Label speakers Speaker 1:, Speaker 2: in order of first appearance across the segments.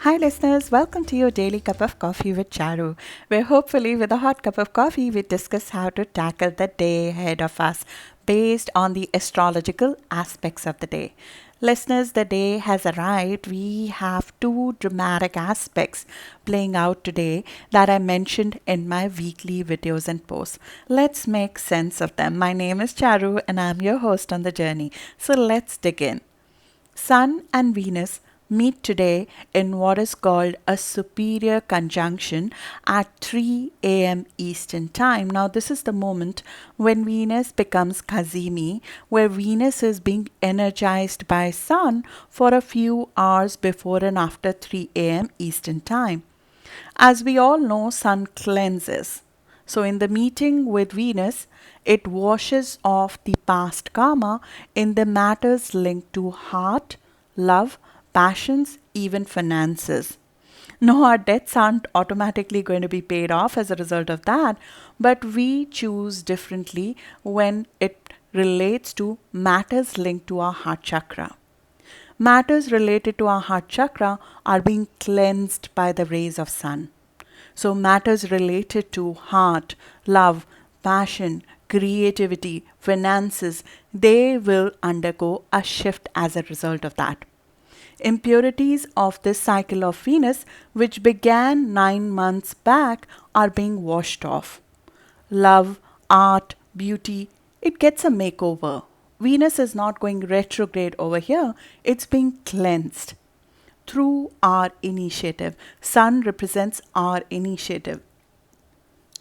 Speaker 1: Hi, listeners. Welcome to your daily cup of coffee with Charu, where hopefully, with a hot cup of coffee, we discuss how to tackle the day ahead of us based on the astrological aspects of the day. Listeners, the day has arrived. We have two dramatic aspects playing out today that I mentioned in my weekly videos and posts. Let's make sense of them. My name is Charu, and I'm your host on the journey. So let's dig in. Sun and Venus meet today in what is called a superior conjunction at 3 a.m. Eastern Time. Now, this is the moment when Venus becomes Cazimi, where Venus is being energized by Sun for a few hours before and after 3 a.m. Eastern Time. As we all know, Sun cleanses. So, in the meeting with Venus, it washes off the past karma in the matters linked to heart, love, passions, even finances. No, our debts aren't automatically going to be paid off as a result of that, but we choose differently when it relates to matters linked to our heart chakra. Matters related to our heart chakra are being cleansed by the rays of sun. So matters related to heart, love, passion, creativity, finances, they will undergo a shift as a result of that. Impurities of this cycle of Venus, which began 9 months back, are being washed off. Love, art, beauty, it gets a makeover. Venus is not going retrograde over here, it's being cleansed through our initiative. Sun represents our initiative.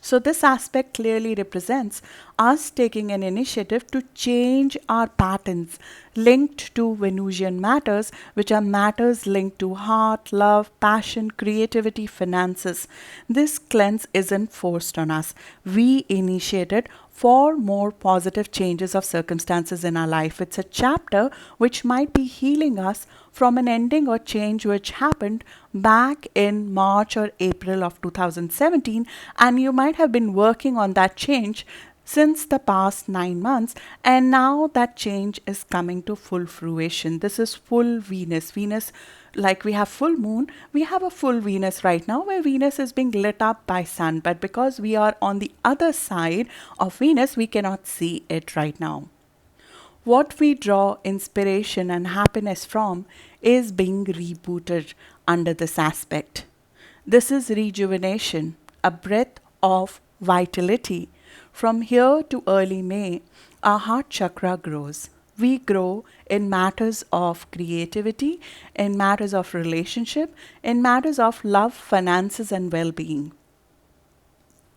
Speaker 1: So, this aspect clearly represents us taking an initiative to change our patterns linked to Venusian matters, which are matters linked to heart, love, passion, creativity, finances. This cleanse isn't forced on us. We initiate it for more positive changes of circumstances in our life. It's a chapter which might be healing us from an ending or change which happened back in March or April of 2017, and you might have been working on that change since the past 9 months, and now that change is coming to full fruition. This is full Venus. Venus, like we have full moon, we have a full Venus right now where Venus is being lit up by sun, but because we are on the other side of Venus, we cannot see it right now. What we draw inspiration and happiness from is being rebooted under this aspect. This is rejuvenation, a breath of vitality. From here to early May, our heart chakra grows. We grow in matters of creativity, in matters of relationship, in matters of love, finances, and well being.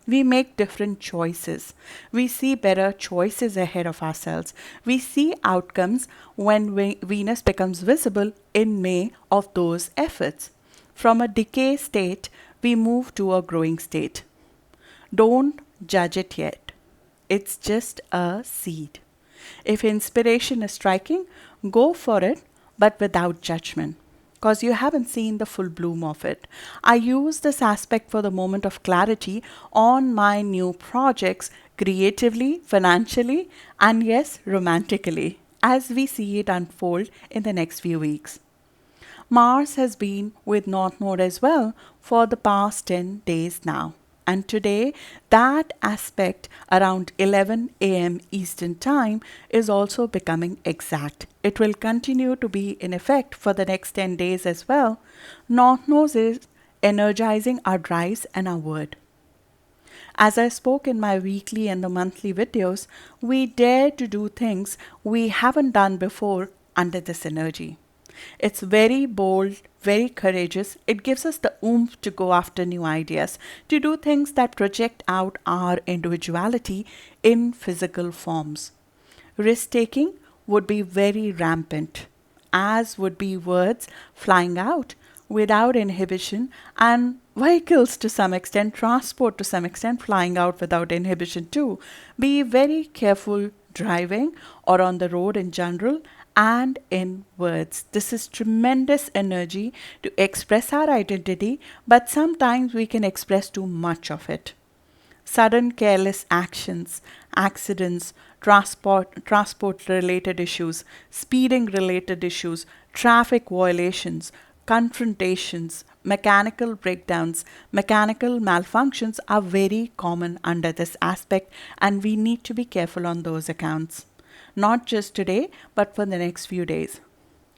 Speaker 1: We make different choices. We see better choices ahead of ourselves. We see outcomes when Venus becomes visible in May of those efforts. From a decay state, we move to a growing state. Don't judge it yet. It's just a seed. If inspiration is striking, go for it, but without judgment, because you haven't seen the full bloom of it. I use this aspect for the moment of clarity on my new projects creatively, financially, and yes, romantically, as we see it unfold in the next few weeks. Mars has been with North Node as well for the past 10 days now. And today, that aspect around 11 a.m. Eastern Time is also becoming exact. It will continue to be in effect for the next 10 days as well. North Node is energizing our drives and our word. As I spoke in my weekly and the monthly videos, we dare to do things we haven't done before under this energy. It's very bold, very courageous. It gives us the oomph to go after new ideas, to do things that project out our individuality in physical forms. Risk taking would be very rampant, as would be words flying out without inhibition, and vehicles to some extent, transport to some extent, flying out without inhibition too. Be very careful driving or on the road in general and in words. This is tremendous energy to express our identity, but sometimes we can express too much of it. Sudden careless actions, accidents, transport related issues, speeding related issues, traffic violations, confrontations, mechanical breakdowns, mechanical malfunctions are very common under this aspect, and we need to be careful on those accounts. Not just today, but for the next few days.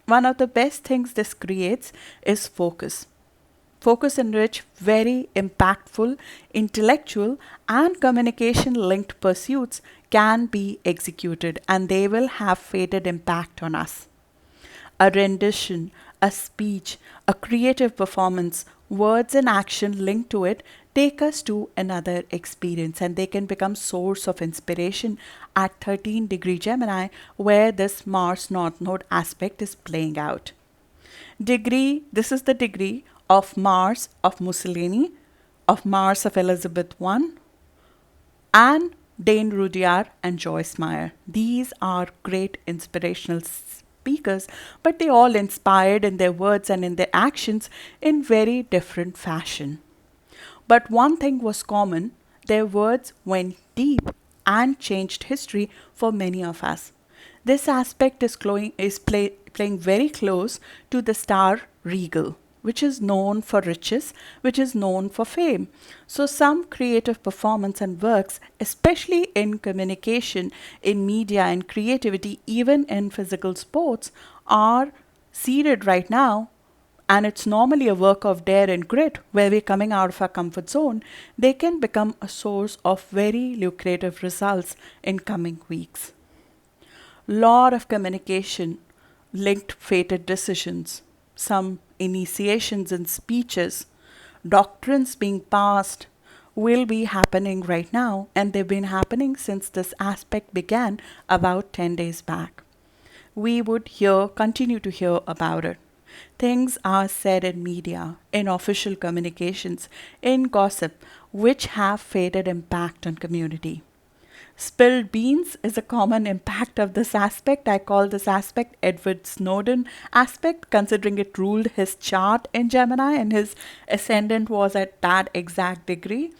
Speaker 1: One of the best things this creates is focus. Focus in which very impactful, intellectual, and communication linked pursuits can be executed, and they will have fated impact on us. A rendition, a speech, a creative performance, words and action linked to it take us to another experience, and they can become source of inspiration at 13-degree Gemini, where this Mars North Node aspect is playing out. This is the degree of Mars of Mussolini, of Mars of Elizabeth I, and Dane Rudyard and Joyce Meyer. These are great inspirational speakers, but they all inspired in their words and in their actions in very different fashion. But one thing was common: their words went deep and changed history for many of us. This aspect is playing very close to the star Regal, which is known for riches, which is known for fame. So some creative performance and works, especially in communication, in media and creativity, even in physical sports, are seeded right now. And it's normally a work of dare and grit, where we're coming out of our comfort zone. They can become a source of very lucrative results in coming weeks. Lot of communication, linked fated decisions, some initiations and speeches, doctrines being passed will be happening right now, and they've been happening since this aspect began about 10 days back. We would continue to hear about it. Things are said in media, in official communications, in gossip, which have fated impact on community. Spilled beans is a common impact of this aspect. I call this aspect Edward Snowden aspect, considering it ruled his chart in Gemini and his ascendant was at that exact degree.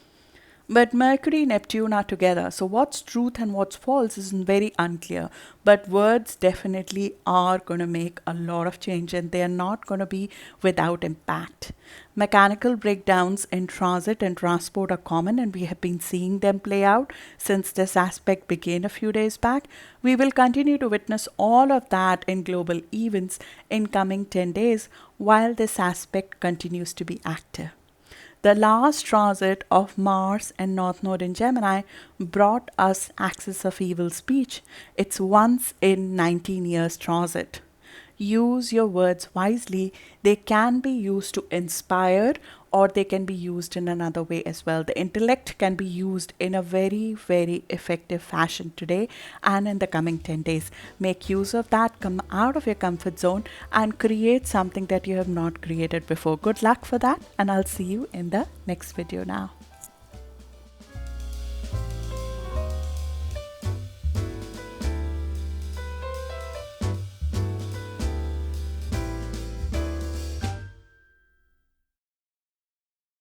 Speaker 1: But Mercury and Neptune are together, so what's truth and what's false is very unclear. But words definitely are going to make a lot of change, and they are not going to be without impact. Mechanical breakdowns in transit and transport are common, and we have been seeing them play out since this aspect began a few days back. We will continue to witness all of that in global events in coming 10 days while this aspect continues to be active. The last transit of Mars and North Node in Gemini brought us axis of evil speech. It's once in 19 years transit. Use your words wisely. They can be used to inspire, or they can be used in another way as well. The intellect can be used in a very, very effective fashion today and in the coming 10 days. Make use of that, come out of your comfort zone and create something that you have not created before. Good luck for that, and I'll see you in the next video now.